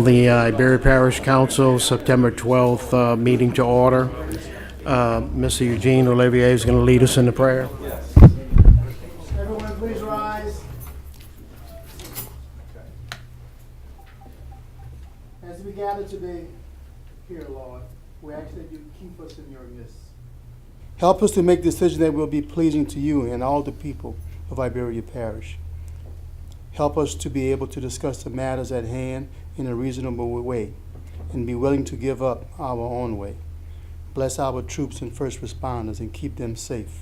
call the Iberia Parish Council September 12th meeting to order. Mr. Eugene Olivier is going to lead us in the prayer. Everyone, please rise. As we gather today here, Lord, we ask that you keep us in your midst. Help us to make decisions that will be pleasing to you and all the people of Iberia Parish. Help us to be able to discuss the matters at hand in a reasonable way and be willing to give up our own way. Bless our troops and first responders and keep them safe.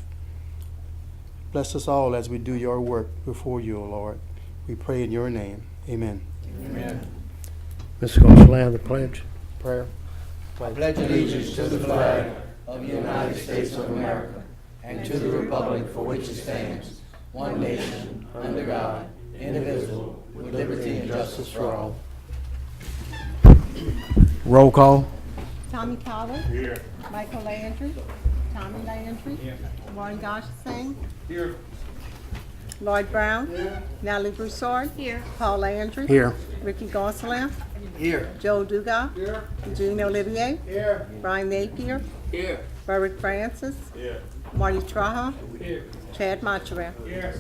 Bless us all as we do your work before you, O Lord. We pray in your name. Amen. Amen. Mr. Gonsalves, the pledge, prayer. I pledge allegiance to the flag of the United States of America and to the republic for which it stands, one nation, under God, indivisible, with liberty and justice for all. Roll call. Tommy Pollard. Here. Michael Landry. Tommy Landry. Here. Warren Goshsing. Here. Lloyd Brown. Here. Natalie Broussard. Here. Paul Landry. Here. Ricky Gonsalves. Here. Joe Dugas. Here. Eugene Olivier. Here. Brian Napier. Here. Burrick Francis. Here. Marty Traha. Here. Chad Montreal. Here.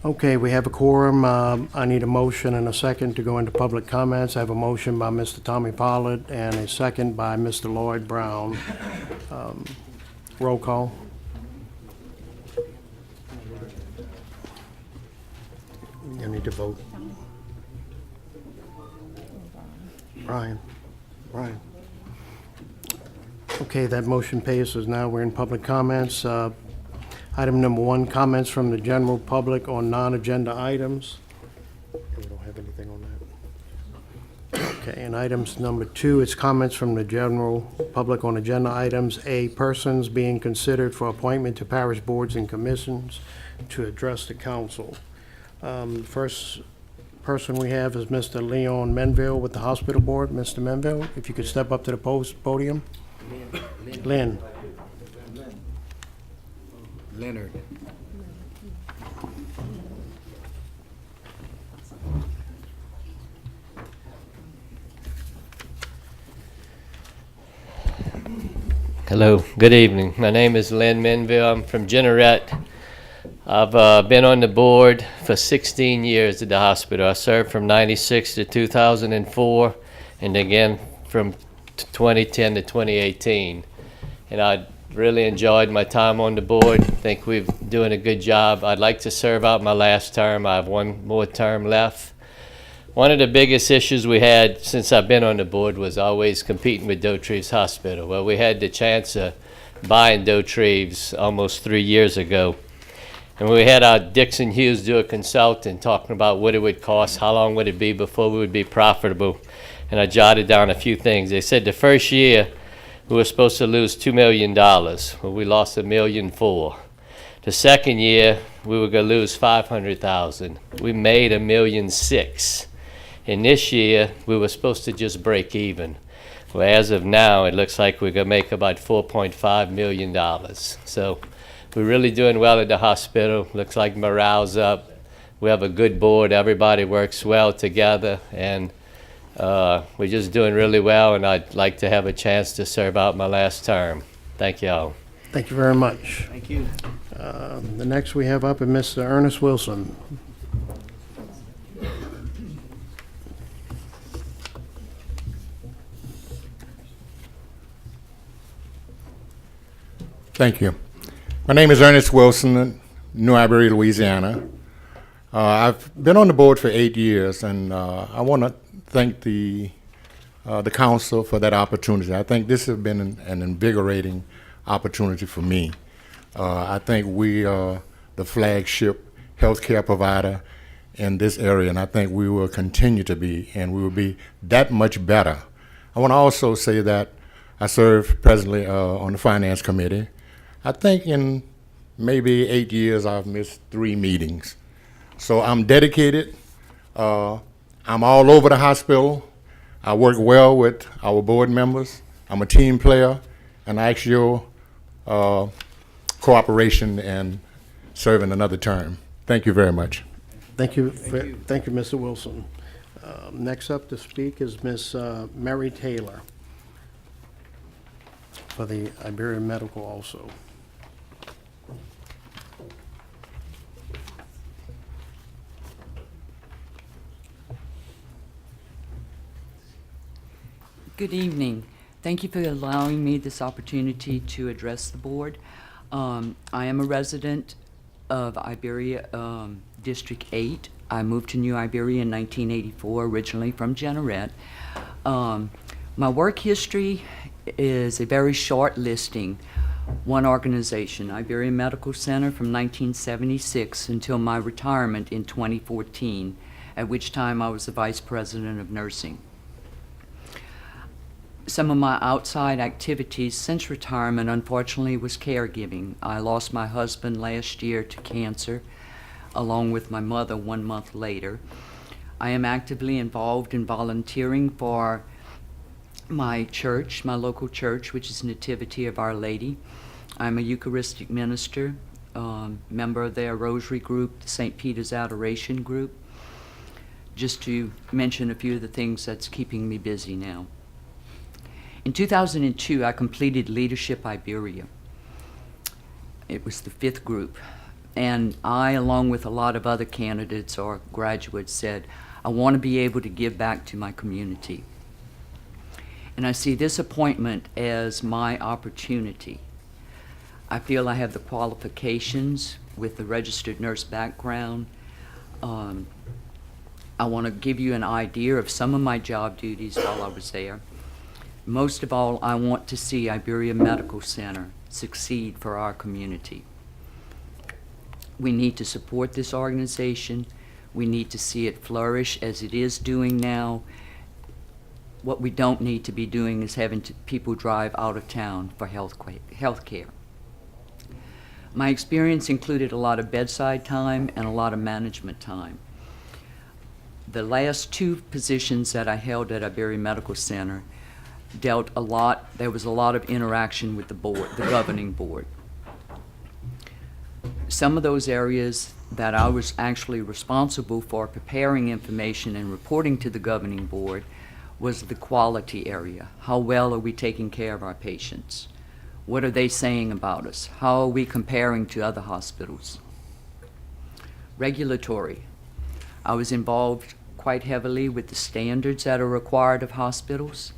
Okay, we have a quorum. I need a motion and a second to go into public comments. I have a motion by Mr. Tommy Pollard and a second by Mr. Lloyd Brown. Roll call. You need to vote. Brian. Okay, that motion passes. Now we're in public comments. Item number 1, comments from the general public on non-agenda items. We don't have anything on that. Okay, and items number 2, it's comments from the general public on agenda items. A, persons being considered for appointment to parish boards and commissions to address the council. First person we have is Mr. Leon Menville with the hospital board. Mr. Menville, if you could step up to the podium. Lynn. Leonard. Hello, good evening. My name is Len Menville. I'm from Jeanerette. I've been on the board for 16 years at the hospital. I served from 96 to 2004 and again from 2010 to 2018. And I really enjoyed my time on the board. Think we're doing a good job. I'd like to serve out my last term. I have one more term left. One of the biggest issues we had since I've been on the board was always competing with Dautrives Hospital. Well, we had the chance of buying Dautrives almost 3 years ago. And we had our Dixon Hughes do a consultant talking about what it would cost, how long would it be before we would be profitable. And I jotted down a few things. They said the first year we were supposed to lose $2 million. Well, we lost $1.4 million. The second year we were going to lose $500,000. We made $1.6 million. And this year we were supposed to just break even. Well, as of now, it looks like we're going to make about $4.5 million. So we're really doing well at the hospital. Looks like morale's up. We have a good board. Everybody works well together. And we're just doing really well. And I'd like to have a chance to serve out my last term. Thank you all. Thank you very much. Thank you. The next we have up is Mr. Ernest Wilson. Thank you. My name is Ernest Wilson, New Iberia, Louisiana. I've been on the board for 8 years, and I want to thank the council for that opportunity. I think this has been an invigorating opportunity for me. I think we are the flagship healthcare provider in this area, and I think we will continue to be, and we will be that much better. I want to also say that I serve presently on the finance committee. I think in maybe 8 years I've missed 3 meetings. So I'm dedicated. I'm all over the hospital. I work well with our board members. I'm a team player, and I ask your cooperation in serving another term. Thank you very much. Thank you, thank you, Mr. Wilson. Next up to speak is Ms. Mary Taylor for the Iberia Medical also. Good evening. Thank you for allowing me this opportunity to address the board. I am a resident of Iberia District 8. I moved to New Iberia in 1984, originally from Jeanerette. My work history is a very short listing. One organization, Iberia Medical Center, from 1976 until my retirement in 2014, at which time I was the Vice President of Nursing. Some of my outside activities since retirement, unfortunately, was caregiving. I lost my husband last year to cancer, along with my mother 1 month later. I am actively involved in volunteering for my church, my local church, which is Nativity of Our Lady. I'm a Eucharistic minister, member of their Rosary group, the St. Peter's Adoration group, just to mention a few of the things that's keeping me busy now. In 2002, I completed Leadership Iberia. It was the 5th group. And I, along with a lot of other candidates or graduates, said, I want to be able to give back to my community. And I see this appointment as my opportunity. I feel I have the qualifications with the registered nurse background. I want to give you an idea of some of my job duties while I was there. Most of all, I want to see Iberia Medical Center succeed for our community. We need to support this organization. We need to see it flourish as it is doing now. What we don't need to be doing is having people drive out of town for health care. My experience included a lot of bedside time and a lot of management time. The last 2 positions that I held at Iberia Medical Center there was a lot of interaction with the board, the governing board. Some of those areas that I was actually responsible for preparing information and reporting to the governing board was the quality area. How well are we taking care of our patients? What are they saying about us? How are we comparing to other hospitals? Regulatory. I was involved quite heavily with the standards that are required of hospitals.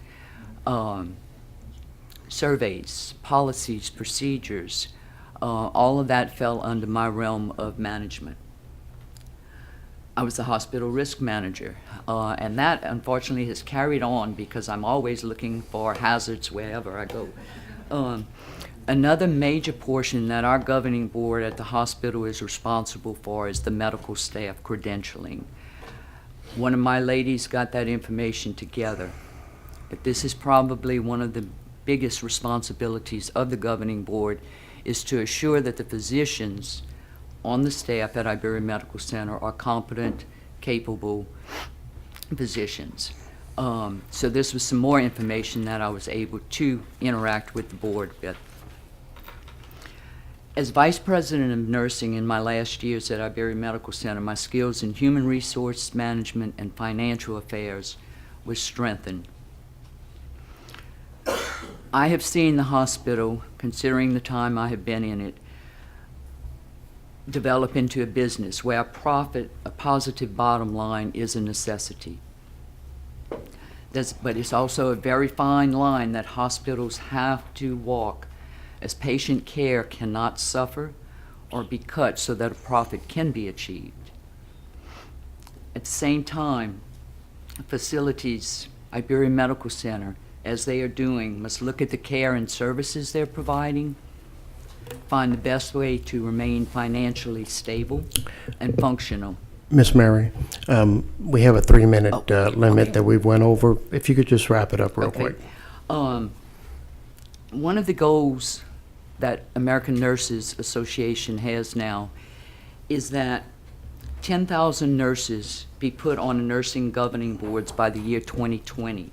Surveys, policies, procedures, all of that fell under my realm of management. I was the hospital risk manager, and that unfortunately has carried on because I'm always looking for hazards wherever I go. Another major portion that our governing board at the hospital is responsible for is the medical staff credentialing. One of my ladies got that information together. But this is probably one of the biggest responsibilities of the governing board, is to assure that the physicians on the staff at Iberia Medical Center are competent, capable physicians. So this was some more information that I was able to interact with the board with. As Vice President of Nursing in my last years at Iberia Medical Center, my skills in human resource management and financial affairs was strengthened. I have seen the hospital, considering the time I have been in it, develop into a business where a profit, a positive bottom line, is a necessity. But it's also a very fine line that hospitals have to walk, as patient care cannot suffer or be cut so that a profit can be achieved. At the same time, facilities, Iberia Medical Center, as they are doing, must look at the care and services they're providing, find the best way to remain financially stable and functional. Miss Mary, we have a 3-minute limit that we went over. If you could just wrap it up real quick. One of the goals that American Nurses Association has now is that 10,000 nurses be put on nursing governing boards by the year 2020.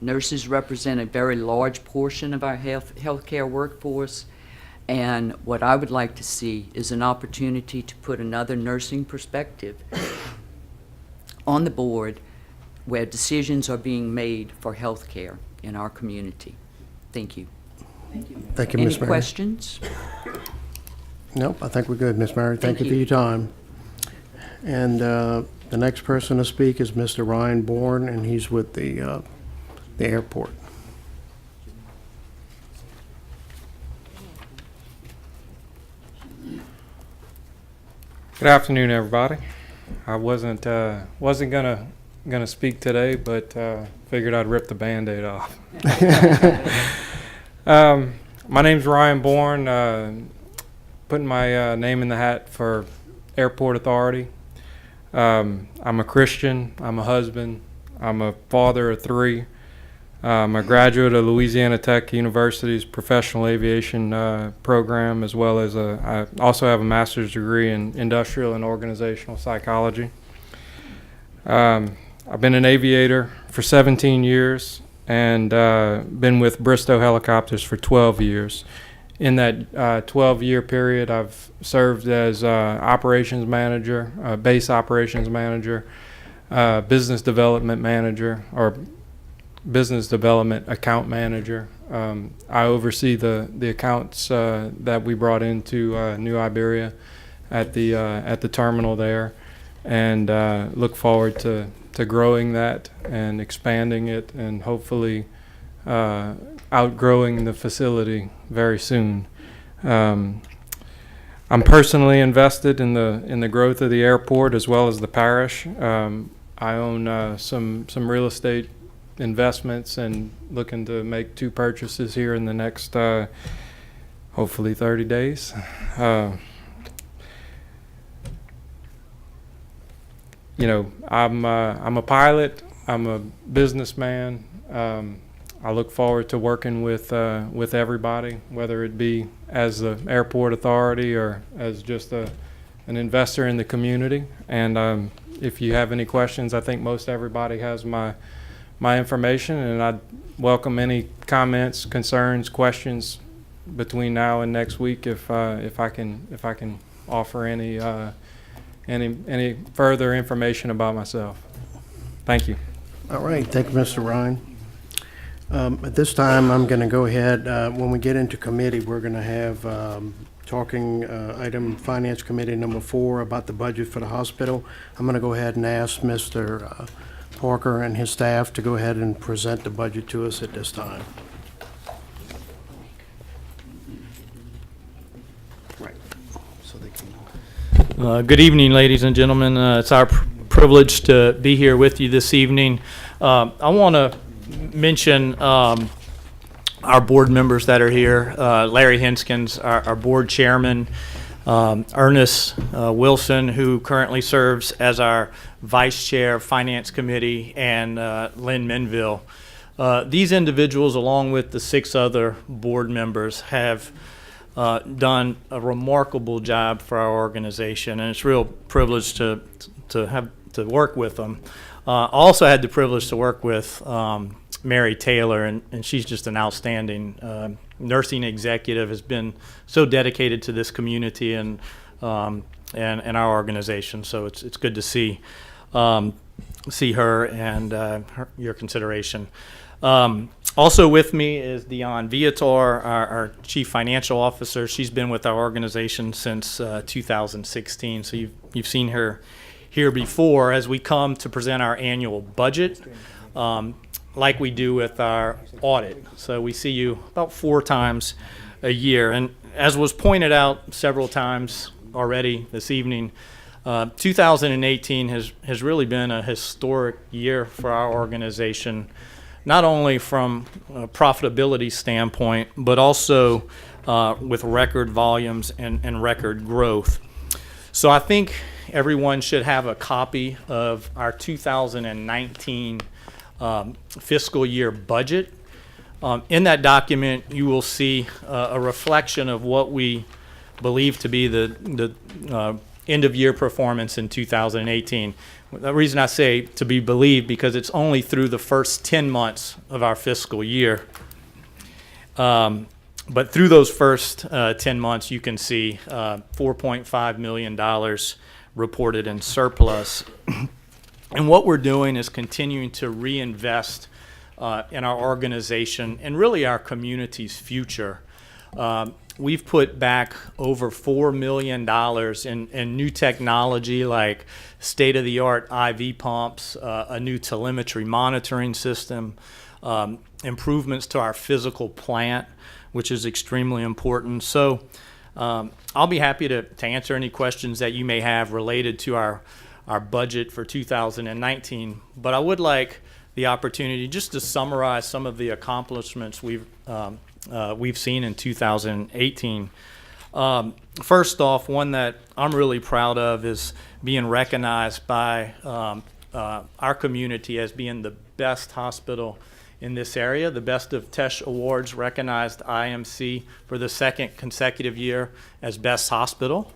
Nurses represent a very large portion of our healthcare workforce, And what I would like to see is an opportunity to put another nursing perspective on the board where decisions are being made for health care in our community. Thank you. Thank you, Any Ms. Mary. questions? Nope, I think we're good, Ms. Mary. Thank you for your time. And the next person to speak is Mr. Ryan Bourne, and he's with the airport. Good afternoon, everybody. I wasn't gonna speak today, but figured I'd rip the Band-Aid off. My name's Ryan Bourne. Putting my name in the hat for Airport Authority. I'm a Christian. I'm a husband. I'm a father of 3. I'm a graduate of Louisiana Tech University's professional aviation program, as well as I also have a master's degree in industrial and organizational psychology. I've been an aviator for 17 years and been with Bristow Helicopters for 12 years. In that 12-year period, I've served as operations manager, base operations manager, business development manager, or business development account manager. I oversee the accounts that we brought into New Iberia at the terminal there, and look forward to growing that and expanding it, and hopefully outgrowing the facility very soon. I'm personally invested in the growth of the airport as well as the parish. I own some real estate investments and looking to make 2 purchases here in the next hopefully 30 days. You know, I'm a pilot. I'm a businessman. I look forward to working with everybody, whether it be as the airport authority or as just an investor in the community. And if you have any questions, I think most everybody has my information, and I'd welcome any comments, concerns, questions between now and next week if I can offer any further information about myself. Thank you. All right, thank you, Mr. Ryan. At this time, I'm going to go ahead, when we get into committee, we're going to have talking item Finance Committee number 4 about the budget for the hospital. I'm going to go ahead and ask Mr. Parker and his staff to go ahead and present the budget to us at this time. Right. So they can. Good evening, ladies and gentlemen. It's our privilege to be here with you this evening. I want to mention our board members that are here. Larry Henskins, our board chairman. Ernest Wilson, who currently serves as our vice chair of Finance Committee, and Lynn Menville. These individuals, along with the 6 other board members, have done a remarkable job for our organization, and it's a real privilege to work with them. I also had the privilege to work with Mary Taylor, and she's just an outstanding nursing executive, has been so dedicated to this community and our organization. So it's good to see her and your consideration. Also with me is Dion Viator, our Chief Financial Officer. She's been with our organization since 2016, so you've seen her here before as we come to present our annual budget, like we do with our audit. So we see you about 4 times a year. And as was pointed out several times already this evening, 2018 has really been a historic year for our organization, not only from a profitability standpoint, but also with record volumes and record growth. So I think everyone should have a copy of our 2019 fiscal year budget. In that document, you will see a reflection of what we believe to be the end-of-year performance in 2018. The reason I say to be believed, because it's only through the first 10 months of our fiscal year. But through those first 10 months, you can see $4.5 million reported in surplus. And what we're doing is continuing to reinvest in our organization and really our community's future. We've put back over $4 million in new technology like state-of-the-art IV pumps, a new telemetry monitoring system, improvements to our physical plant, which is extremely important. So I'll be happy to answer any questions that you may have related to our budget for 2019, but I would like the opportunity just to summarize some of the accomplishments we've seen in 2018. First off, one that I'm really proud of is being recognized by our community as being the best hospital in this area. The Best of Tesh Awards recognized IMC for the second consecutive year as Best Hospital.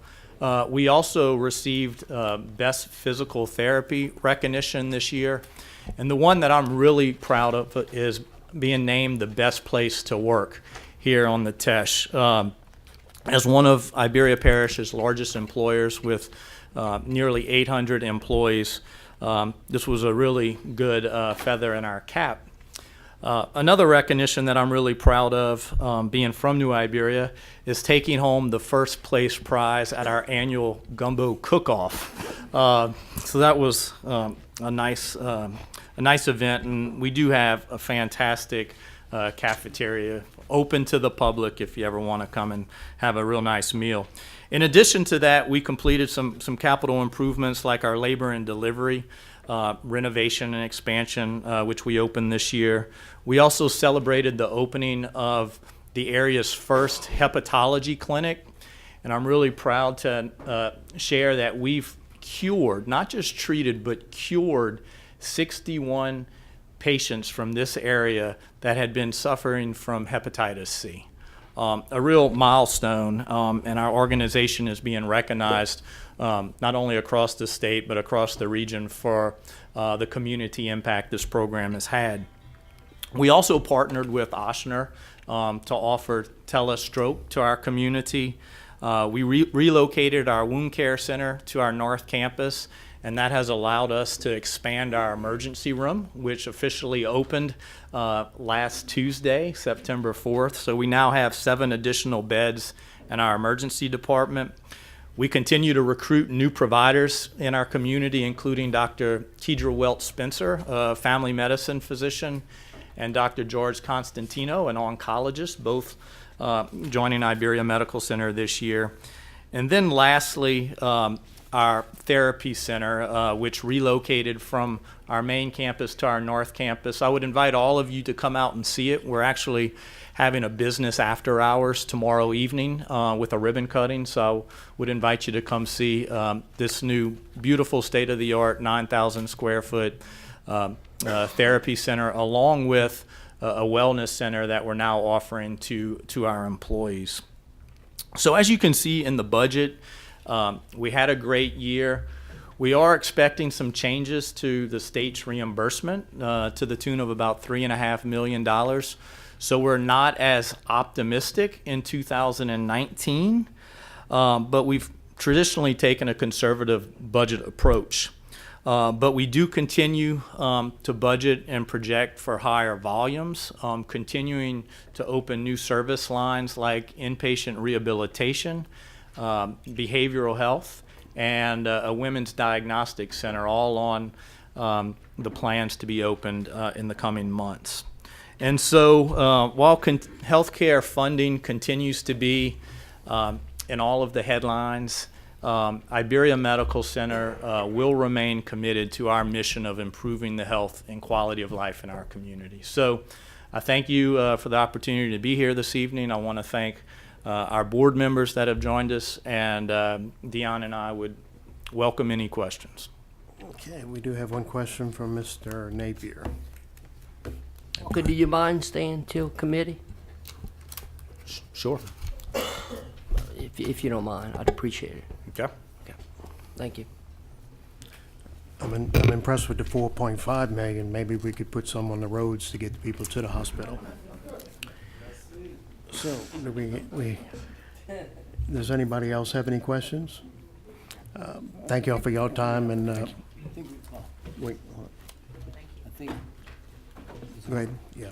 We also received Best Physical Therapy recognition this year. And the one that I'm really proud of is being named the best place to work here on the Tesh. As one of Iberia Parish's largest employers with nearly 800 employees, this was a really good feather in our cap. Another recognition that I'm really proud of, being from New Iberia, is taking home the first place prize at our annual gumbo cook-off. So that was a nice event, and we do have a fantastic cafeteria open to the public if you ever want to come and have a real nice meal. In addition to that, we completed some capital improvements like our labor and delivery renovation and expansion, which we opened this year. We also celebrated the opening of the area's first hepatology clinic, and I'm really proud to share that we've cured, not just treated, but cured 61 patients from this area that had been suffering from hepatitis C. A real milestone, and our organization is being recognized not only across the state but across the region for the community impact this program has had. We also partnered with Ochsner to offer telestroke to our community. We relocated our wound care center to our north campus, and that has allowed us to expand our emergency room, which officially opened last Tuesday, September 4th. So we now have 7 additional beds in our emergency department. We continue to recruit new providers in our community, including Dr. Kedra Welch-Spencer, a family medicine physician, and Dr. George Constantino, an oncologist, both joining Iberia Medical Center this year. And then lastly, our therapy center, which relocated from our main campus to our north campus. I would invite all of you to come out and see it. We're actually having a business after hours tomorrow evening with a ribbon cutting, so I would invite you to come see this new beautiful state-of-the-art 9,000 square foot therapy center, along with a wellness center that we're now offering to our employees. So as you can see in the budget, we had a great year. We are expecting some changes to the state's reimbursement to the tune of about $3.5 million. So we're not as optimistic in 2019, but we've traditionally taken a conservative budget approach. But we do continue to budget and project for higher volumes, continuing to open new service lines like inpatient rehabilitation, behavioral health, and a women's diagnostic center, all on the plans to be opened in the coming months. And so while healthcare funding continues to be in all of the headlines, Iberia Medical Center will remain committed to our mission of improving the health and quality of life in our community. So I thank you for the opportunity to be here this evening. I want to thank our board members that have joined us, and Dion and I would welcome any questions. Okay, we do have one question from Mr. Napier. Okay, do you mind staying till committee? Sure. If you don't mind, I'd appreciate it. Okay. Thank you. I'm impressed with the 4.5 million. Maybe we could put some on the roads to get the people to the hospital. So, does anybody else have any questions? Thank you all for your time and, wait, go ahead, yeah.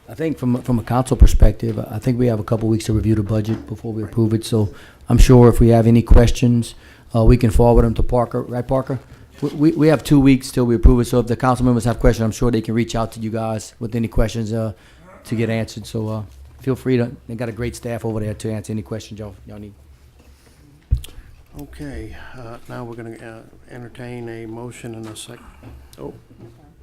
I think from a council perspective, I think we have a couple weeks to review the budget before we approve it. So I'm sure if we have any questions, we can forward them to Parker, right, Parker? We have 2 weeks till we approve it. So if the council members have questions, I'm sure they can reach out to you guys with any questions to get answered. So feel free to. They got a great staff over there to answer any questions y'all need. Okay, now we're going to entertain a motion and a second. Oh,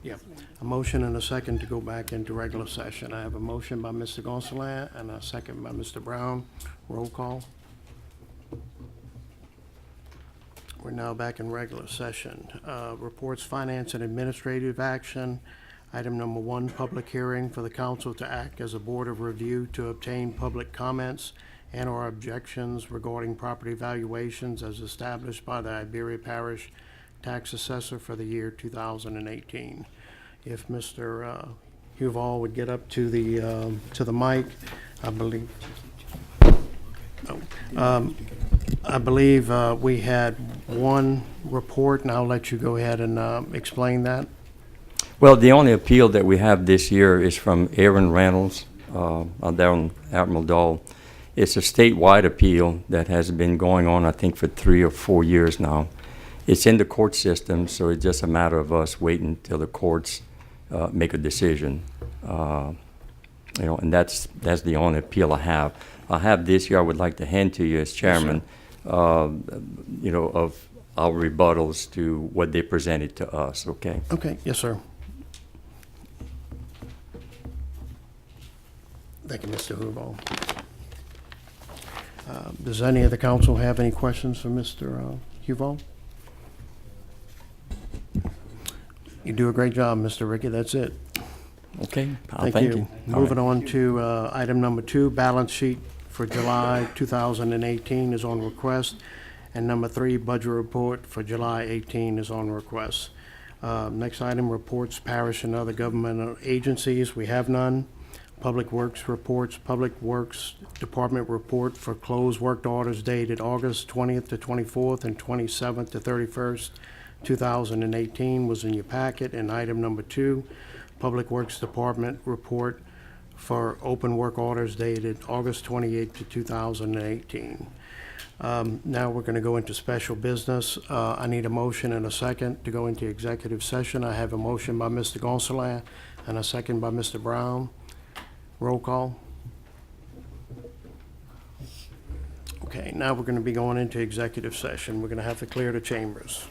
yeah, a motion and a second to go back into regular session. I have a motion by Mr. Gonsalas and a second by Mr. Brown. Roll call. We're now back in regular session. Reports, finance, and administrative action. Item number 1, public hearing for the council to act as a board of review to obtain public comments and/or objections regarding property valuations as established by the Iberia Parish Tax Assessor for the year 2018. If Mr. Huval would get up to the mic, I believe. I believe we had one report, and I'll let you go ahead and explain that. Well, the only appeal that we have this year is from Aaron Reynolds down Admiral Dole. It's a statewide appeal that has been going on, I think, for 3 or 4 years now. It's in the court system, so it's just a matter of us waiting till the courts make a decision. And that's the only appeal I have. I have this year I would like to hand to you as chairman, of our rebuttals to what they presented to us, okay? Okay, yes, sir. Thank you, Mr. Huval. Does any of the council have any questions for Mr. Huval? You do a great job, Mr. Ricky. That's it. Okay, Thank thank you. you. Moving on to item number 2, balance sheet for July 2018 is on request. And number 3, budget report for July 18 is on request. Next item, reports, parish and other governmental agencies. We have none. Public Works reports, Public Works Department report for closed work orders dated August 20th to 24th and 27th to 31st, 2018 was in your packet. And item number 2, Public Works Department report for open work orders dated August 28th to 2018. Now we're going to go into special business. I need a motion and a second to go into executive session. I have a motion by Mr. Gonsalas and a second by Mr. Brown. Roll call. Okay, now we're going to be going into executive session. We're going to have to clear the chambers.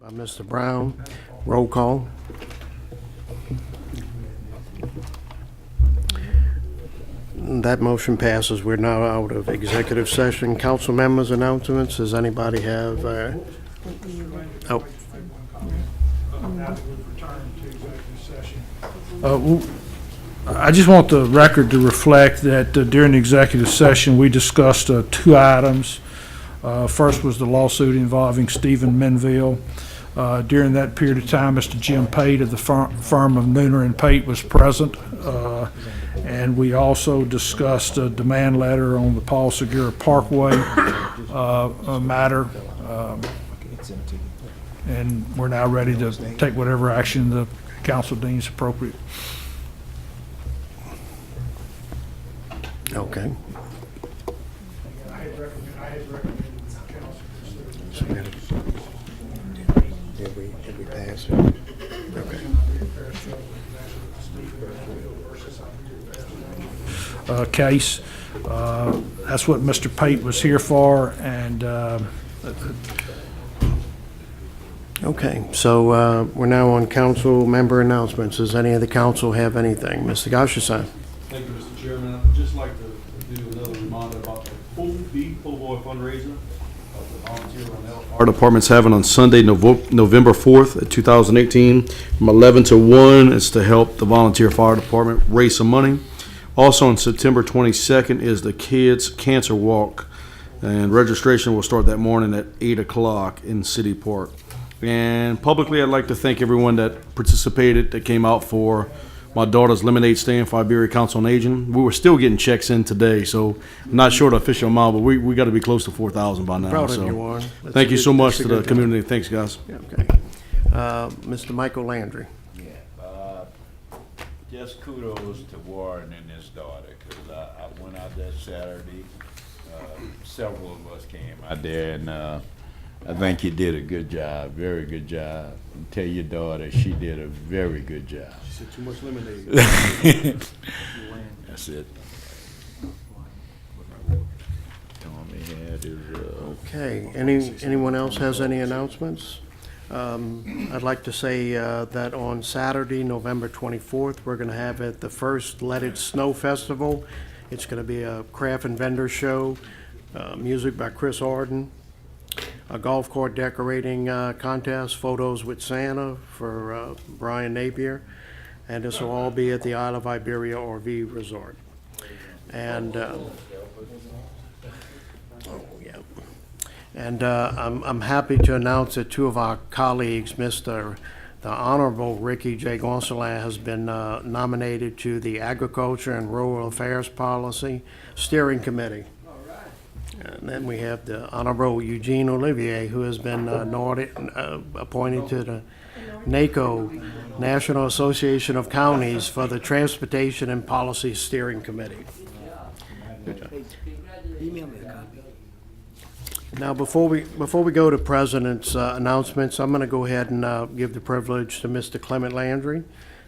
By Mr. Brown. Roll call. That motion passes. We're now out of executive session. Council members' announcements. Does anybody have? Oh. I just want the record to reflect that during the executive session, we discussed 2 items. First was the lawsuit involving Stephen Menville. During that period of time, Mr. Jim Pate of the firm of Nooner and Pate was present. And we also discussed a demand letter on the Paul Segura Parkway matter. And we're now ready to take whatever action the council deems appropriate. Okay. Did we pass it? Okay. Case. That's what Mr. Pate was here for, and Okay, so we're now on council member announcements. Does any of the council have anything? Mr. Gauchesson? Thank you, Mr. Chairman. I'd just like to do another reminder about the Full Boy fundraiser of the volunteer Ronell Fire Department's having on Sunday, November 4th, 2018, from 11 to 1. It's to help the volunteer fire department raise some money. Also on September 22nd is the Kids Cancer Walk, and registration will start that morning at 8 o'clock in City Park. And publicly, I'd like to thank everyone that participated, that came out for my daughter's lemonade stand for Iberia Council on Aging. We were still getting checks in today, so I'm not sure the official amount, but we got to be close to 4,000 by now. Proud of so. you, Warren. That's Thank a you good- so much that's to a the good community. Thanks, guys. Yeah, okay. Mr. Michael Landry. Just kudos to Warren and his daughter, because I went out there Saturday. Several of us came out there, and I think you did a good job, very good job. And tell your daughter she did a very good job. She said too much lemonade. That's it. Tommy had his, Okay, anyone else has any announcements? I'd like to say that on Saturday, November 24th, we're going to have at the first Let It Snow Festival. It's going to be a craft and vendor show, music by Chris Arden, a golf court decorating contest, photos with Santa for Brian Napier, and this will all be at the Isle of Iberia RV Resort. And I'm happy to announce that two of our colleagues, the Honorable Ricky J. Gonsalves, has been nominated to the Agriculture and Rural Affairs Policy Steering Committee. And then we have the Honorable Eugene Olivier, who has been appointed to the NACO, National Association of Counties, for the Transportation and Policy Steering Committee. Good job. Email me a copy. Now, before we go to President's announcements, I'm going to go ahead and give the privilege to Mr. Clement Landry.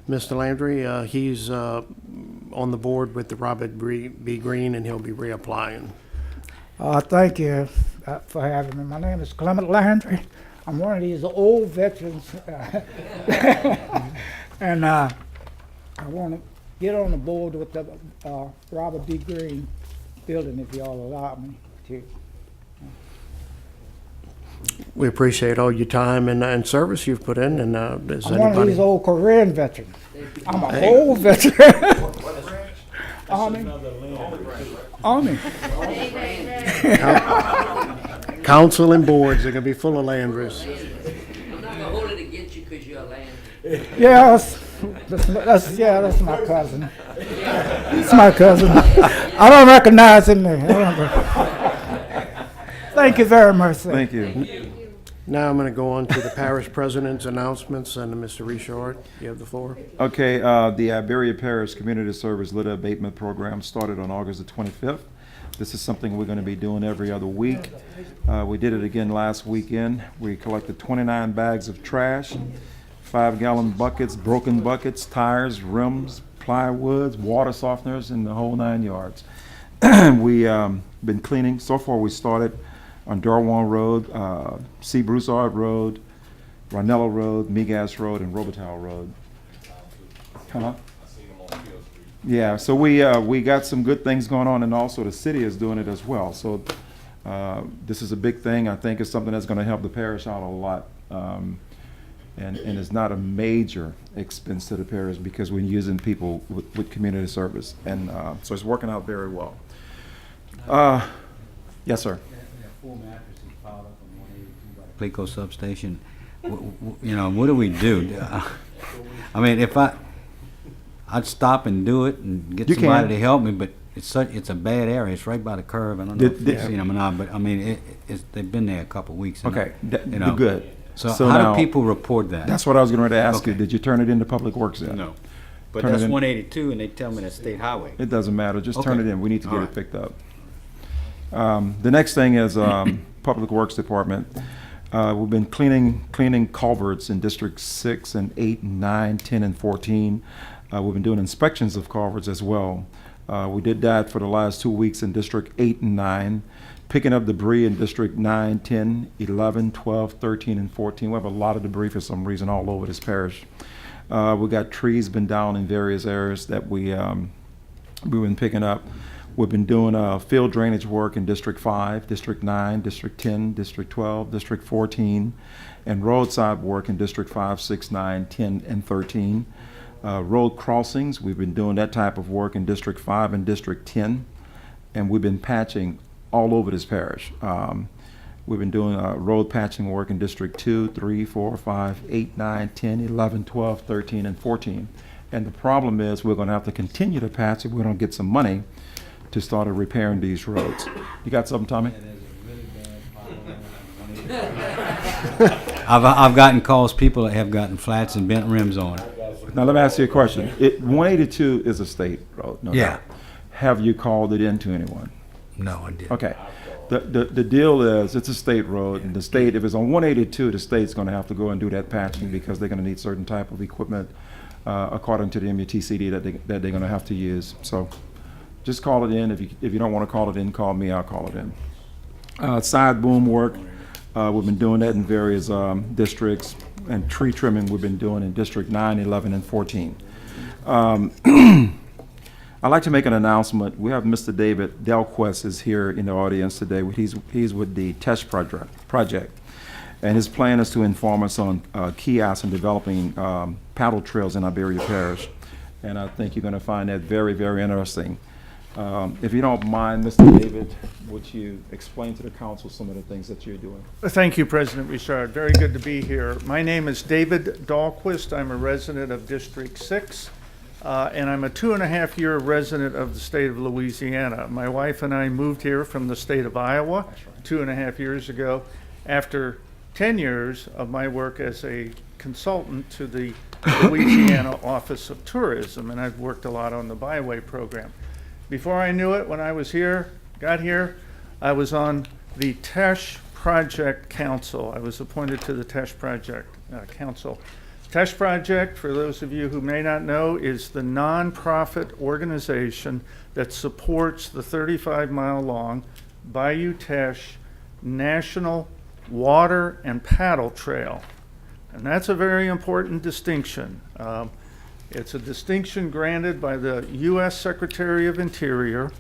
Mr. Landry, he's on the board with the Robert B. Green, and he'll be reapplying. Thank you for having me. My name is Clement Landry. I'm one of these old veterans, and I want to get on the board with the Robert B. Green building, if y'all allow me to. We appreciate all your time and service you've put in, and does I'm one of anybody? these old Korean veterans. I'm an Hey. old veteran. Army. Army. Council and boards are going to be full of Landrys. I'm not gonna hold it against you because you're a land. Yes, that's my cousin. It's my cousin. I don't recognize him. Thank you very much, sir. Thank you. Now I'm going to go on to the parish president's announcements, and Mr. Richard, you have the floor. Okay, the Iberia Parish Community Service Litter Abatement Program started on August the 25th. This is something we're going to be doing every other week. We did it again last weekend. We collected 29 bags of trash, 5-gallon buckets, broken buckets, tires, rims, plywoods, water softeners, and the whole 9 yards. We been cleaning. So far, we started on Darwan Road, C. Broussard Road, Ronella Road, Migas Road, and Robital Road. Huh? Yeah, so we got some good things going on, and also the city is doing it as well. So this is a big thing. I think it's something that's going to help the parish out a lot, and it's not a major expense to the parish because we're using people with community service, and so it's working out very well. Yes, sir. Plico substation. You know, what do we do? I mean, if I'd stop and do it and get You somebody can. to help me, but it's a bad area. It's right by the curve. I don't know if you've seen them or not, but I mean, they've been there a couple of weeks. And Okay, you know. good. So now, how do people report that? That's what I was going to ask you. Okay. Did you turn it into Public Works yet? No. But Turn it that's in. 182, and they tell me that's state highway. It doesn't matter. Just turn Okay. it in. We need to get All it right. picked up. The next thing is Public Works Department. We've been cleaning culverts in District 6 and 8 and 9, 10 and 14. We've been doing inspections of culverts as well. We did that for the last 2 weeks in District 8 and 9, picking up debris in District 9, 10, 11, 12, 13, and 14. We have a lot of debris for some reason all over this parish. We got trees been down in various areas that we've been picking up. We've been doing field drainage work in District 5, District 9, District 10, District 12, District 14, and roadside work in District 5, 6, 9, 10, and 13. Road crossings, we've been doing that type of work in District 5 and District 10, and we've been patching all over this parish. We've been doing road patching work in District 2, 3, 4, 5, 8, 9, 10, 11, 12, 13, and 14. And the problem is we're going to have to continue to patch if we don't get some money to start repairing these roads. You got something, Tommy? I've gotten calls, people that have gotten flats and bent rims on it. Now, let me ask you a question. 182 is a state road, no Yeah. doubt. Have you called it in to anyone? No, I didn't. Okay. The deal is, it's a state road, and the state, if it's on 182, the state's going to have to go and do that patching because they're going to need certain type of equipment according to the MUTCD that they're going to have to use. So just call it in. If you don't want to call it in, call me. I'll call it in. Side boom work, we've been doing that in various districts, and tree trimming we've been doing in District 9, 11, and 14. I'd like to make an announcement. We have Mr. David Delquist is here in the audience today. He's with the TESH project, and his plan is to inform us on kiosks and developing paddle trails in Iberia Parish, and I think you're going to find that very, very interesting. If you don't mind, Mr. David, would you explain to the council some of the things that you're doing? Thank you, President Richard. Very good to be here. My name is David Dahlquist. I'm a resident of District 6. And I'm a 2.5-year resident of the state of Louisiana. My wife and I moved here from the state of Iowa 2.5 years ago after 10 years of my work as a consultant to the Louisiana Office of Tourism, and I've worked a lot on the Byway program. Before I knew it, when I got here, I was on the TESH Project Council. I was appointed to the TESH Project Council. TESH Project, for those of you who may not know, is the nonprofit organization that supports the 35-mile-long Bayou Teche National Water and Paddle Trail. And that's a very important distinction. It's a distinction granted by the U.S. Secretary of Interior.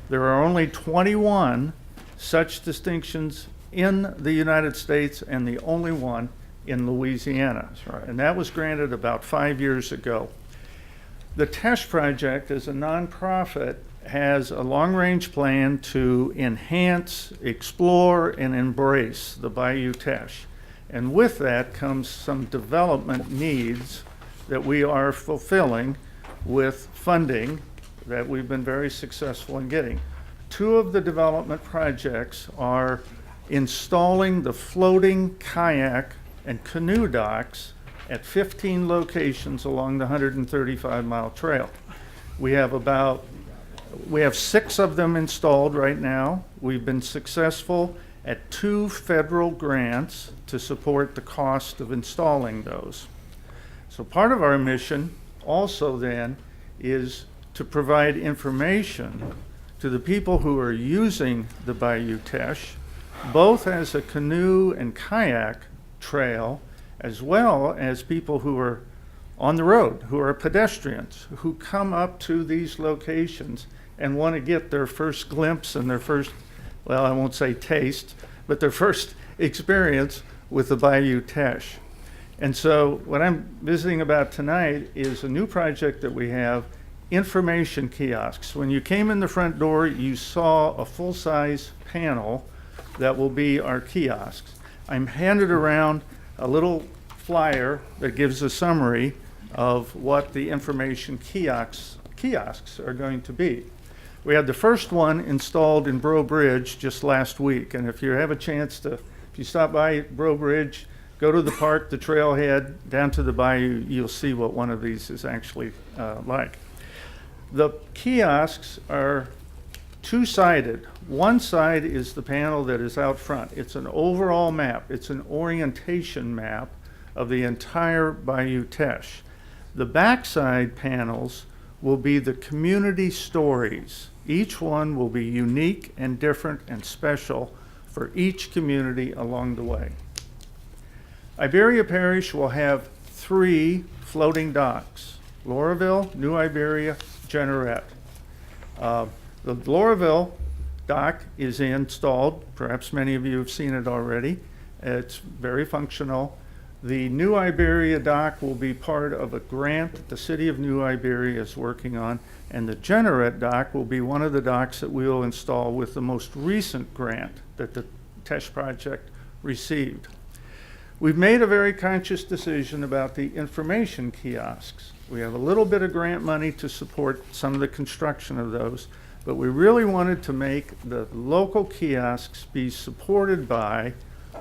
There are only 21 such distinctions in the United States, and the only one in Louisiana. Right. And that was granted about 5 years ago. The TESH Project, as a nonprofit, has a long-range plan to enhance, explore, and embrace the Bayou Teche. And with that comes some development needs that we are fulfilling with funding that we've been very successful in getting. 2 of the development projects are installing the floating kayak and canoe docks at 15 locations along the 135-mile trail. We have 6 of them installed right now. We've been successful at 2 federal grants to support the cost of installing those. So part of our mission also then is to provide information to the people who are using the Bayou Teche, both as a canoe and kayak trail, as well as people who are on the road, who are pedestrians, who come up to these locations and want to get their first glimpse and their first, well, I won't say taste, but their first experience with the Bayou Teche. And so what I'm visiting about tonight is a new project that we have, information kiosks. When you came in the front door, you saw a full-size panel that will be our kiosks. I'm handed around a little flyer that gives a summary of what the information kiosks are going to be. We had the first one installed in Breaux Bridge just last week, and if you have a chance to, if you stop by Breaux Bridge, go to the park, the trailhead, down to the bayou, you'll see what one of these is actually like. The kiosks are 2-sided. One side is the panel that is out front. It's an overall map. It's an orientation map of the entire Bayou Teche. The backside panels will be the community stories. Each one will be unique and different and special for each community along the way. Iberia Parish will have 3 floating docks: Lauraville, New Iberia, Jeanerette. The Lauraville dock is installed. Perhaps many of you have seen it already. It's very functional. The New Iberia dock will be part of a grant that the city of New Iberia is working on, and the Jeanerette dock will be one of the docks that we will install with the most recent grant that the test project received. We've made a very conscious decision about the information kiosks. We have a little bit of grant money to support some of the construction of those, but we really wanted to make the local kiosks be supported by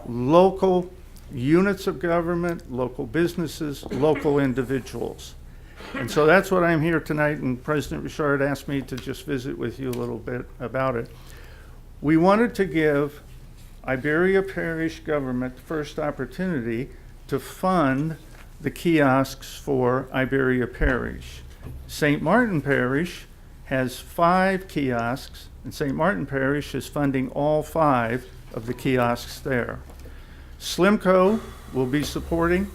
local units of government, local businesses, local individuals. And so that's what I'm here tonight, and President Richard asked me to just visit with you a little bit about it. We wanted to give Iberia Parish government the first opportunity to fund the kiosks for Iberia Parish. St. Martin Parish has 5 kiosks, and St. Martin Parish is funding all 5 of the kiosks there. Slimco will be supporting.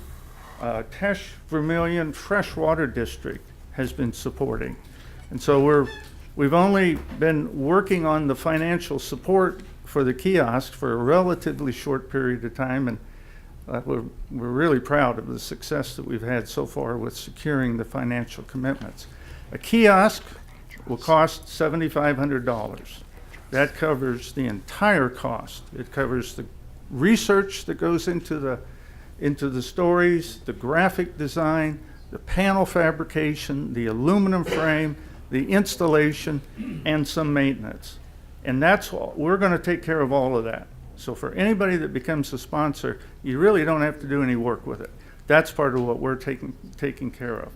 Tesh Vermilion Freshwater District has been supporting. And so we've only been working on the financial support for the kiosk for a relatively short period of time, and we're really proud of the success that we've had so far with securing the financial commitments. A kiosk will cost $7,500. That covers the entire cost. It covers the research that goes into the stories, the graphic design, the panel fabrication, the aluminum frame, the installation, and some maintenance. And that's all. We're going to take care of all of that. So for anybody that becomes a sponsor, you really don't have to do any work with it. That's part of what we're taking care of.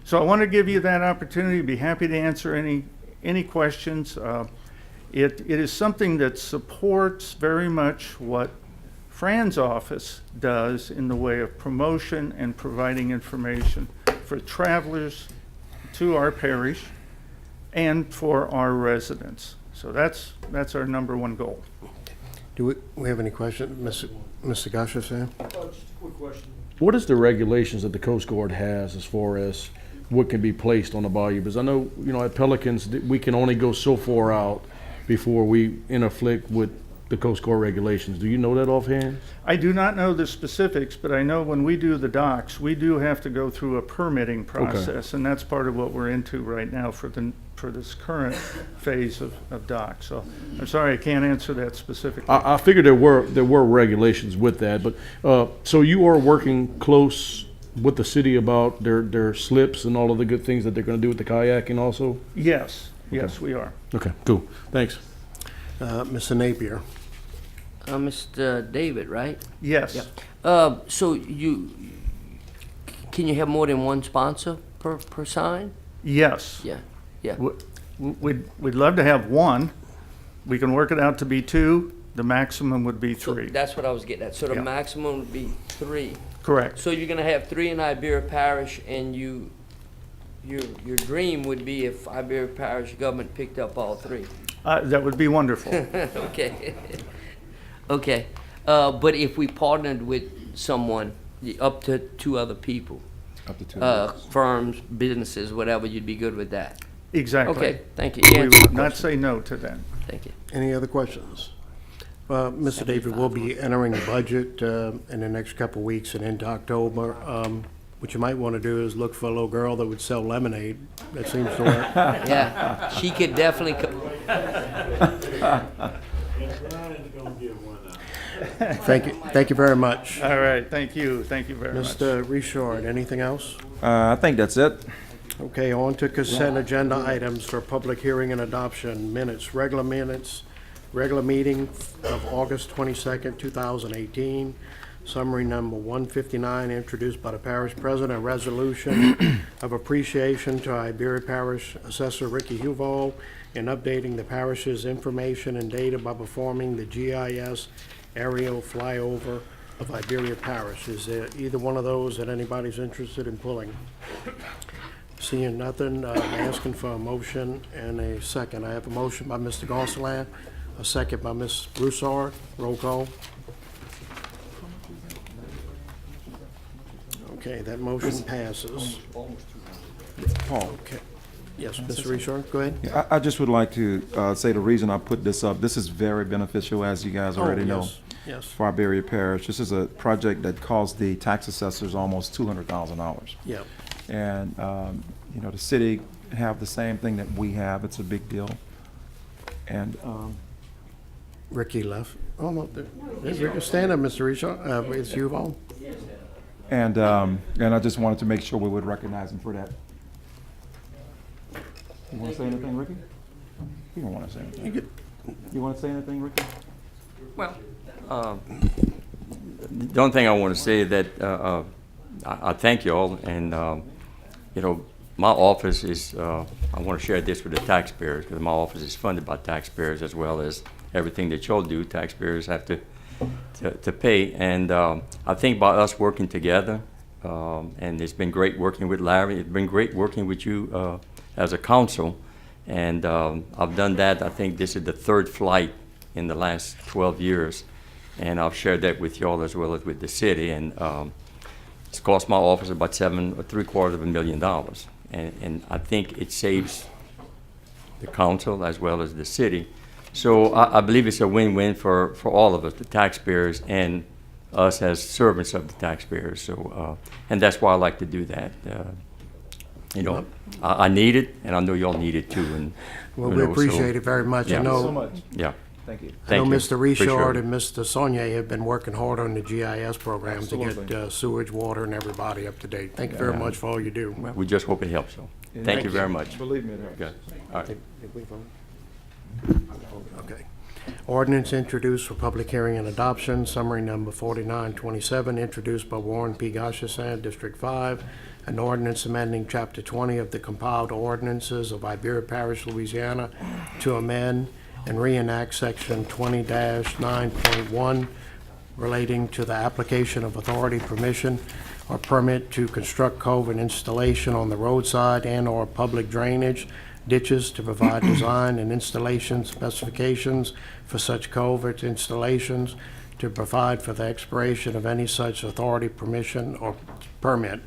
So I want to give you that opportunity. Be happy to answer any questions. It is something that supports very much what Fran's office does in the way of promotion and providing information for travelers to our parish and for our residents. So that's our number one goal. Do we have any questions? Mr. Gusher, Sam? Just a quick question. What is the regulations that the Coast Guard has as far as what can be placed on the bayou? Because I know, at Pelicans, we can only go so far out before we interflict with the Coast Guard regulations. Do you know that offhand? I do not know the specifics, but I know when we do the docks, we do have to go through a permitting process, and that's part of what we're into right now for this current phase of docks. So I'm sorry I can't answer that specifically. I figured there were regulations with that, but so you are working close with the city about their slips and all of the good things that they're going to do with the kayaking also? Yes, yes, we are. Okay, cool. Thanks. Mr. Napier? Mr. David, right? Yes. Yep. So can you have more than one sponsor per sign? Yes. Yeah, yeah. We'd love to have one. We can work it out to be 2. The maximum would be 3. So that's what I was getting at. So the Yeah. maximum would be 3. Correct. So you're gonna have 3 in Iberia Parish, and your dream would be if Iberia Parish government picked up all 3. That would be wonderful. Okay. Okay. But if we partnered with someone, up to 2 other people, Up to 2 firms, businesses, whatever, you'd be good with that? Exactly. Okay, thank you. We Yeah, would not question. say no to that. Thank you. Any other questions? Mr. David, we'll be entering the budget in the next couple of weeks and into October. What you might want to do is look for a little girl that would sell lemonade. That seems to work. Yeah, she could definitely Thank you very much. All right, thank you very much. Mr. Richard, anything else? I think that's it. Okay, on to consent agenda items for public hearing and adoption. Regular meeting of August 22nd, 2018. Summary number 159, introduced by the parish president, a resolution of appreciation to Iberia Parish Assessor Ricky Huval in updating the parish's information and data by performing the GIS aerial flyover of Iberia Parish. Is there either one of those that anybody's interested in pulling? Seeing nothing, I'm asking for a motion and a second. I have a motion by Mr. Gonsalas, a second by Ms. Broussard. Roll call. Okay, that motion passes. Paul. Okay. Yes, Mr. Richard, go ahead. Yeah, I just would like to say the reason I put this up, this is very beneficial, as you guys already know. Yes. For Iberia Parish. This is a project that cost the tax assessors almost $200,000. Yeah. And, the city have the same thing that we have. It's a big deal. And Ricky left. Oh, no, there's Ricky. Stand up, Mr. Richard. It's you, Vaughn. And I just wanted to make sure we would recognize him for that. You want to say anything, Ricky? You don't want to say anything. You want to say anything, Ricky? Well, the only thing I want to say is that I thank you all, and you know, my office is. I want to share this with the taxpayers because my office is funded by taxpayers as well as everything that y'all do. Taxpayers have to pay, and I think by us working together, and it's been great working with Larry. It's been great working with you as a council, and I've done that. I think this is the third flight in the last 12 years, and I've shared that with y'all as well as with the city, and it's cost my office about $7.75 million, and I think it saves the council as well as the city. So I believe it's a win-win for all of us, the taxpayers and us as servants of the taxpayers. So, and that's why I like to do that. You know, I need it, and I know y'all need it too. And Well, you we know, appreciate it very much. Yeah. I know. So much. Yeah. Thank you. I know Thank you. Mr. Richard Appreciate and it. Mr. Saunier have been working hard on the GIS program to Absolutely. get sewage, water, and everybody up to date. Thank you very Yeah. much for all you do. Well, we just hope it helps. So, Yeah. thank you very much. Believe me, it helps. Good. All right. Did we vote? Okay. Ordinance introduced for public hearing and adoption, summary number 4927, introduced by Warren P. Goshasan, District 5, an ordinance amending Chapter 20 of the compiled ordinances of Iberia Parish, Louisiana, to amend and reenact Section 20-9.1 relating to the application of authority permission or permit to construct culvert installation on the roadside and/or public drainage ditches to provide design and installation specifications for such culvert installations, to provide for the expiration of any such authority permission or permit,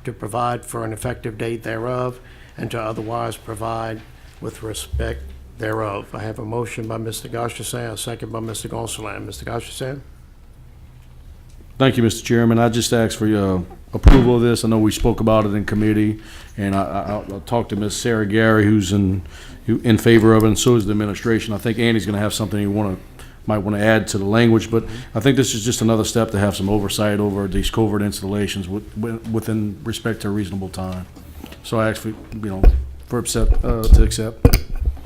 to provide for an effective date thereof, and to otherwise provide with respect thereof. I have a motion by Mr. Goshasan, a second by Mr. Gonsalas. Mr. Goshasan? Thank you, Mr. Chairman. I just asked for your approval of this. I know we spoke about it in committee, and I'll talk to Ms. Sarah Gary, who's in favor of it, and so is the administration. I think Andy's going to have something he might want to add to the language, but I think this is just another step to have some oversight over these culvert installations within respect to a reasonable time. So I actually, to accept.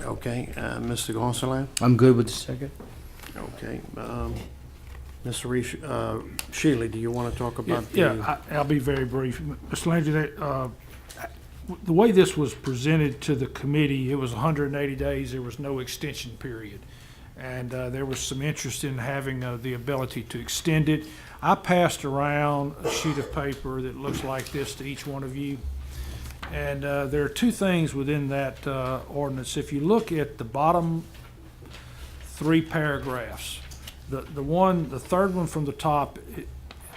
Okay, Mr. Gonsalas? I'm good with the second. Okay, Mr. Shealy, do you want to talk about the? Yeah, I'll be very brief. Mr. Landry, the way this was presented to the committee, it was 180 days. There was no extension period. And there was some interest in having the ability to extend it. I passed around a sheet of paper that looks like this to each one of you. And there are two things within that ordinance. If you look at the bottom 3 paragraphs, the third one from the top, it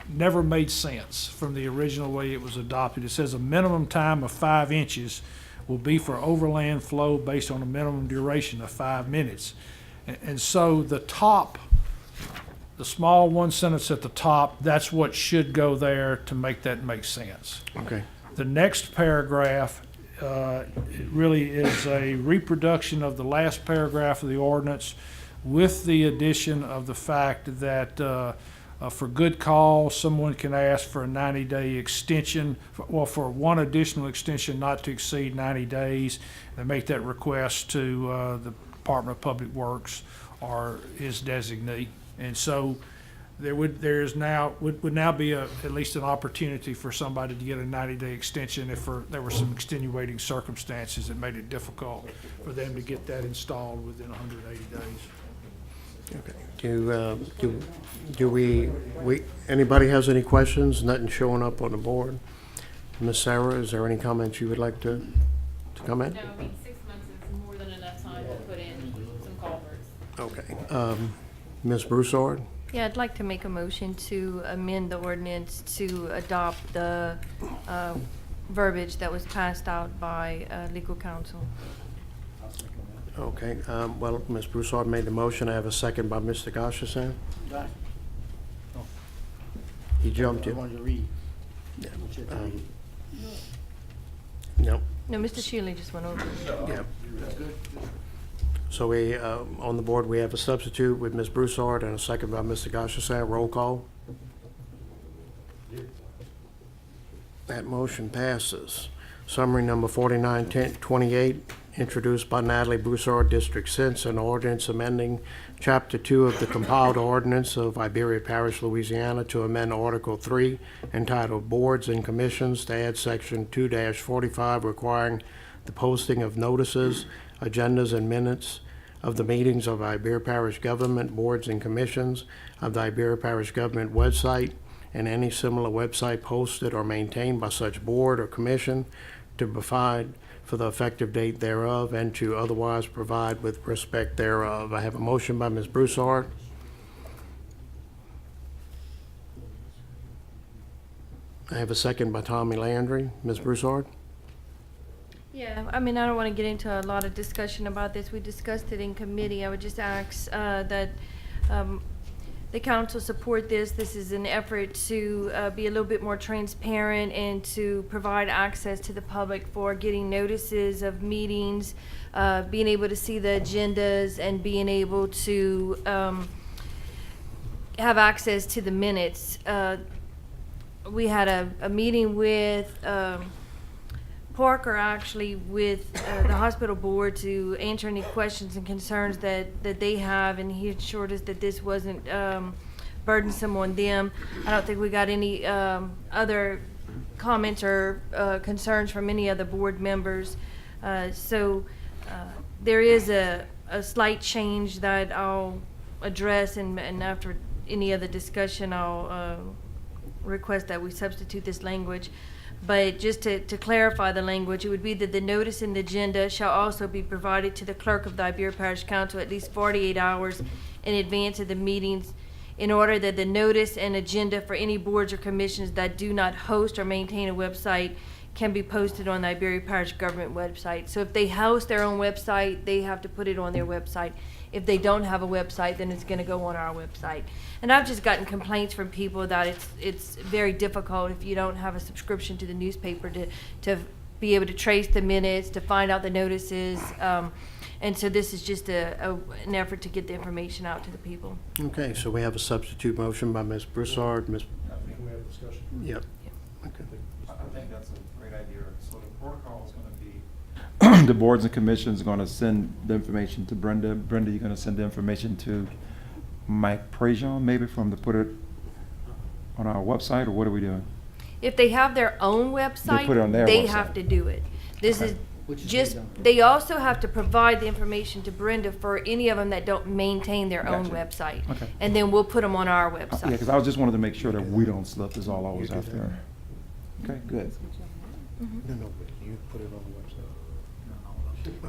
never made sense from the original way it was adopted. It says a minimum time of 5 inches will be for overland flow based on a minimum duration of 5 minutes. And so the small one sentence at the top, that's what should go there to make that make sense. Okay. The next paragraph it really is a reproduction of the last paragraph of the ordinance with the addition of the fact that for good cause, someone can ask for a 90-day extension, for one additional extension not to exceed 90 days. They make that request to the Department of Public Works or his designee. And so there would now be at least an opportunity for somebody to get a 90-day extension if there were some extenuating circumstances that made it difficult for them to get that installed within 180 days. Okay. Do we anybody has any questions? Nothing showing up on the board. Ms. Sarah, is there any comments you would like to comment? No, I mean, 6 months is more than enough time to put in some culverts. Okay. Ms. Broussard? Yeah, I'd like to make a motion to amend the ordinance to adopt the verbiage that was passed out by legal counsel. Okay. Well, Ms. Broussard made the motion. I have a second by Mr. Goshasan. He jumped in. I wanted to read. Yeah. No. No, Mr. Shealy just went over it. Yeah. So we, on the board, we have a substitute with Ms. Broussard and a second by Mr. Goshasan. Roll call. That motion passes. Summary number 4928, introduced by Natalie Broussard, District Six, an ordinance amending Chapter 2 of the compiled ordinance of Iberia Parish, Louisiana, to amend Article 3 entitled Boards and Commissions to add Section 2-45 requiring the posting of notices, agendas, and minutes of the meetings of Iberia Parish Government Boards and Commissions of the Iberia Parish Government website and any similar website posted or maintained by such board or commission to provide for the effective date thereof and to otherwise provide with respect thereof. I have a motion by Ms. Broussard. I have a second by Tommy Landry. Ms. Broussard? Yeah, I mean, I don't want to get into a lot of discussion about this. We discussed it in committee. I would just ask that the council support this. This is an effort to be a little bit more transparent and to provide access to the public for getting notices of meetings, being able to see the agendas, and being able to have access to the minutes. We had a meeting with Parker, actually, with the hospital board to answer any questions and concerns that they have, and he assured us that this wasn't burdensome on them. I don't think we got any other comments or concerns from any other board members. So there is a slight change that I'll address, and after any other discussion, I'll request that we substitute this language. But just to clarify the language, it would be that the notice and agenda shall also be provided to the clerk of the Iberia Parish Council at least 48 hours in advance of the meetings, in order that the notice and agenda for any boards or commissions that do not host or maintain a website can be posted on the Iberia Parish government website. So if they host their own website, they have to put it on their website. If they don't have a website, then it's going to go on our website. And I've just gotten complaints from people that it's very difficult if you don't have a subscription to the newspaper to be able to trace the minutes, to find out the notices. And so this is just an effort to get the information out to the people. Okay, so we have a substitute motion by Ms. Broussard. Ms. I think we have discussion. Yep. Okay. I think that's a great idea. So the protocol is going to be the boards and commissions are going to send the information to Brenda. Brenda, you're going to send the information to Mike Prejean, maybe from the put it on our website, or what are we doing? If they have their own website, put it on their they website. have to do it. This Okay. is Which is just, done. they also have to provide the information to Brenda for any of them that don't maintain their own Gotcha. website. Okay. And then we'll put them on our Yeah, website. because I just wanted to make sure that we don't slip is all I was after. Okay, good. No, but you put it on the website.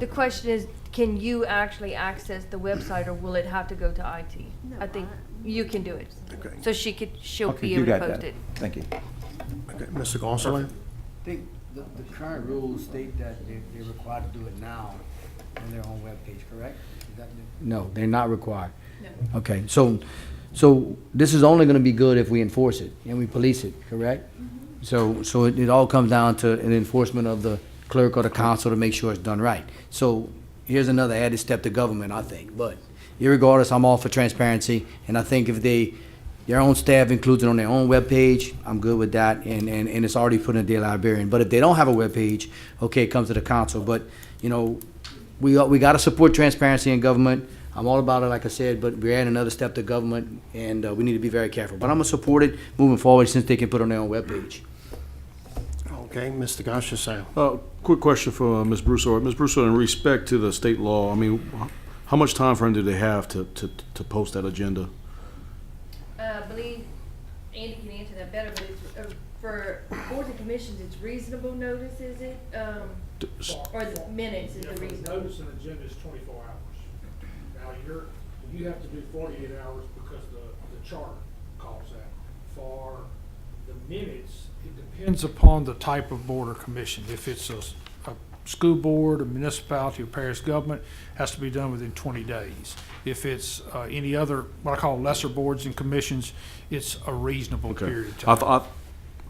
The question is, can you actually access the website, or will it have to go to IT? I think you can do it. Okay. So she'll Okay, be you able to got post that. it. Thank you. Okay, Mr. Gonsalves? I think the current rules state that they're required to do it now on their own webpage, correct? Is that no, they're not required. No. Okay, so this is only gonna be good if we enforce it and we police it, correct? So it all comes down to an enforcement of the clerk or the council to make sure it's done right. So here's another added step to government, I think, but irregardless, I'm all for transparency, and I think if their own staff includes it on their own webpage, I'm good with that, and it's already put in the Daily Iberian. But if they don't have a webpage, okay, it comes to the council, but, you know, we gotta support transparency in government. I'm all about it, like I said, but we're adding another step to government, and we need to be very careful. But I'm gonna support it moving forward since they can put it on their own webpage. Okay, Mr. Goshasan. Quick question for Ms. Broussard. Ms. Broussard, in respect to the state law, I mean, how much time frame do they have to post that agenda? I believe Andy can answer that better, but it's, for boards and commissions, it's reasonable notice, is it? Or the minutes is the reasonable? Notice and agenda is 24 hours. Now, you have to do 48 hours because the charter calls that. For the minutes, it depends upon the type of board or commission. If it's a school board, a municipality, or parish government, has to be done within 20 days. If it's any other, what I call lesser boards and commissions, it's a reasonable period of time.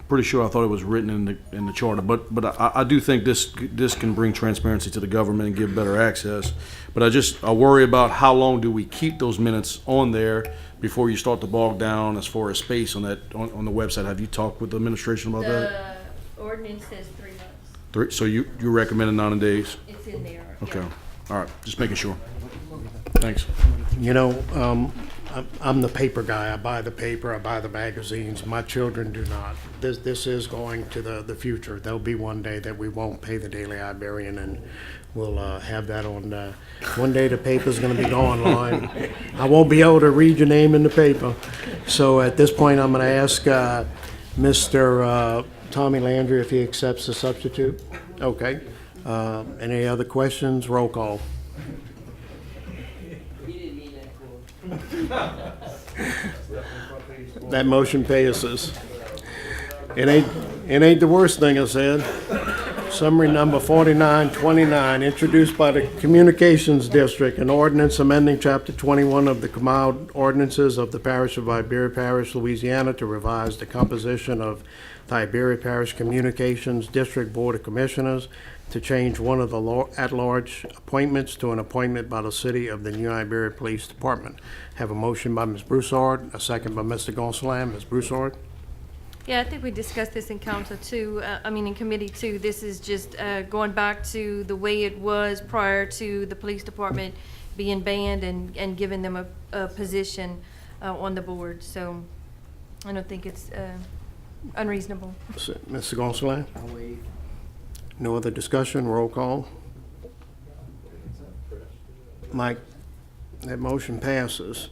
pretty sure I thought it was written in the charter, but I do think this can bring transparency to the government and give better access. But I worry about how long do we keep those minutes on there before you start to bog down as far as space on the website. Have you talked with the administration about that? The ordinance says 3 months. So you recommend 9 days? It's in there. Okay. All right. Just making sure. Thanks. You know, I'm the paper guy. I buy the paper, I buy the magazines. My children do not. This is going to the future. There'll be one day that we won't pay the Daily Iberian, and we'll have that on. One day the paper's going to be gone, Lloyd. I won't be able to read your name in the paper. So at this point, I'm going to ask Mr. Tommy Landry if he accepts the substitute. Okay. Any other questions? Roll call. That motion passes. It ain't the worst thing I said. Summary number 4929, introduced by the Communications District, an ordinance amending Chapter 21 of the Commode Ordinances of the Parish of Iberia Parish, Louisiana, to revise the composition of the Iberia Parish Communications District Board of Commissioners, to change one of the at-large appointments to an appointment by the City of the New Iberia Police Department. Have a motion by Ms. Broussard, a second by Mr. Gonsalas. Ms. Broussard? Yeah, I think we discussed this in council too, in committee too. This is just going back to the way it was prior to the police department being banned and giving them a position on the board. So I don't think it's unreasonable. Mr. Gonsalas? No other discussion, roll call. Mike, that motion passes.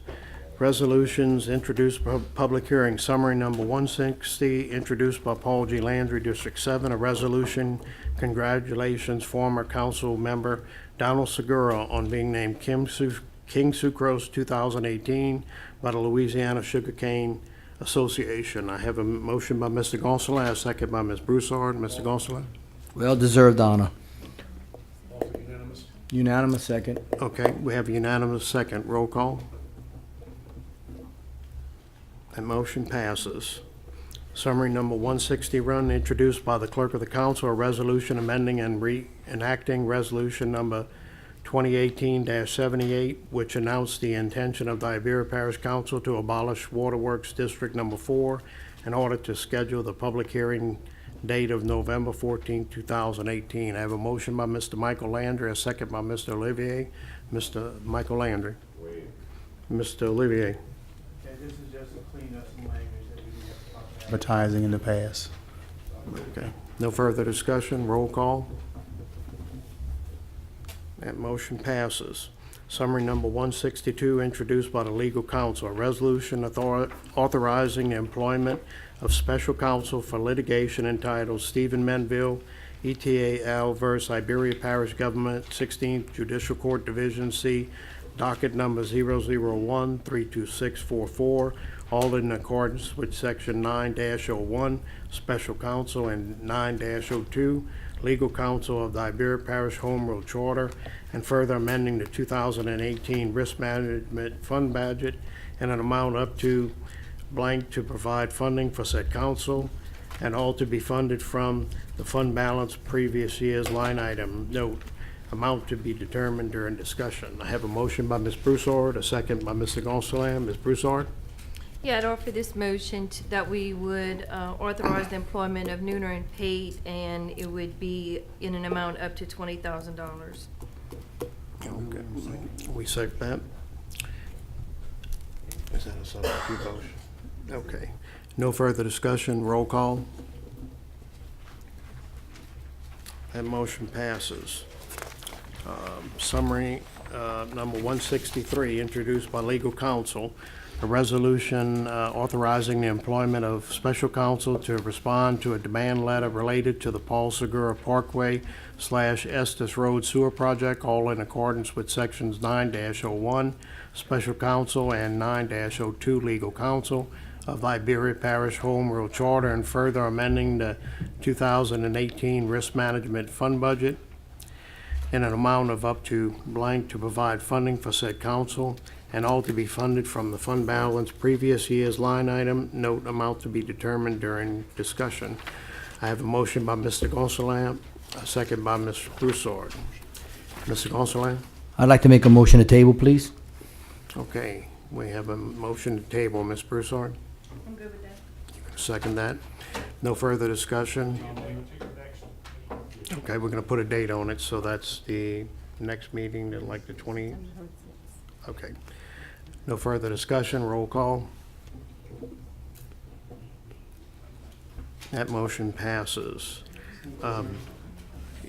Resolutions introduced for public hearing. Summary number 160, introduced by Paul G. Landry, District 7, a resolution. Congratulations, former council member Donald Segura on being named King Sucrose 2018 by the Louisiana Sugarcane Association. I have a motion by Mr. Gonsalas, second by Ms. Broussard. Mr. Gonsalas? Well-deserved honor. Unanimous second. Okay, we have a unanimous second. Roll call. That motion passes. Summary number 160 run, introduced by the clerk of the council, a resolution amending and reenacting resolution number 2018-78, which announced the intention of the Iberia Parish Council to abolish Waterworks District Number 4 in order to schedule the public hearing date of November 14, 2018. I have a motion by Mr. Michael Landry, a second by Mr. Olivier. Mr. Michael Landry. Mr. Olivier. Okay, this is just to clean up some language that we have to talk about. Advertising in the past. Okay. No further discussion. Roll call. That motion passes. Summary number 162, introduced by the legal counsel, a resolution authorizing the employment of special counsel for litigation entitled Stephen Menville, ETAL versus Iberia Parish Government, 16th Judicial Court Division C, docket number 001-32644, all in accordance with section 9-01, special counsel, and 9-02, legal counsel of the Iberia Parish Home Rule Charter, and further amending the 2018 Risk Management Fund budget in an amount up to blank to provide funding for said council, and all to be funded from the fund balance previous year's line item. Note, amount to be determined during discussion. I have a motion by Ms. Broussard, a second by Mr. Gonsalas. Ms. Broussard? Yeah, I'd offer this motion that we would authorize the employment of Nooner and Pate, and it would be in an amount up to $20,000. Okay, we second that. Is that a substitute motion? Okay. No further discussion. Roll call. That motion passes. Summary number 163, introduced by legal counsel, a resolution authorizing the employment of special counsel to respond to a demand letter related to the Paul Segura Parkway / Estes Road Sewer Project, all in accordance with sections 9-01, special counsel, and 9-02, legal counsel of Iberia Parish Home Rule Charter, and further amending the 2018 Risk Management Fund budget in an amount of up to blank to provide funding for said council, and all to be funded from the fund balance previous year's line item, note amount to be determined during discussion. I have a motion by Mr. Gonsalas, a second by Mr. Broussard. Mr. Gonsalas? I'd like to make a motion to table, please. Okay, we have a motion to table. Ms. Broussard? I'm good with that. Second that. No further discussion? Okay, we're gonna put a date on it, so that's the next meeting, like the 20? Okay. No further discussion, roll call. That motion passes.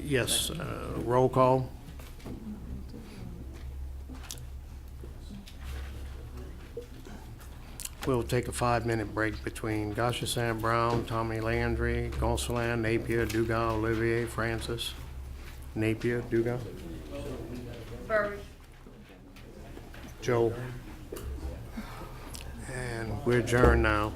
Yes, roll call. We'll take a 5-minute break between Goshasan Brown, Tommy Landry, Gonsalas, Napier, Dugas, Olivier, Francis. Napier, Dugas, Burris. Joe. And we're adjourned now.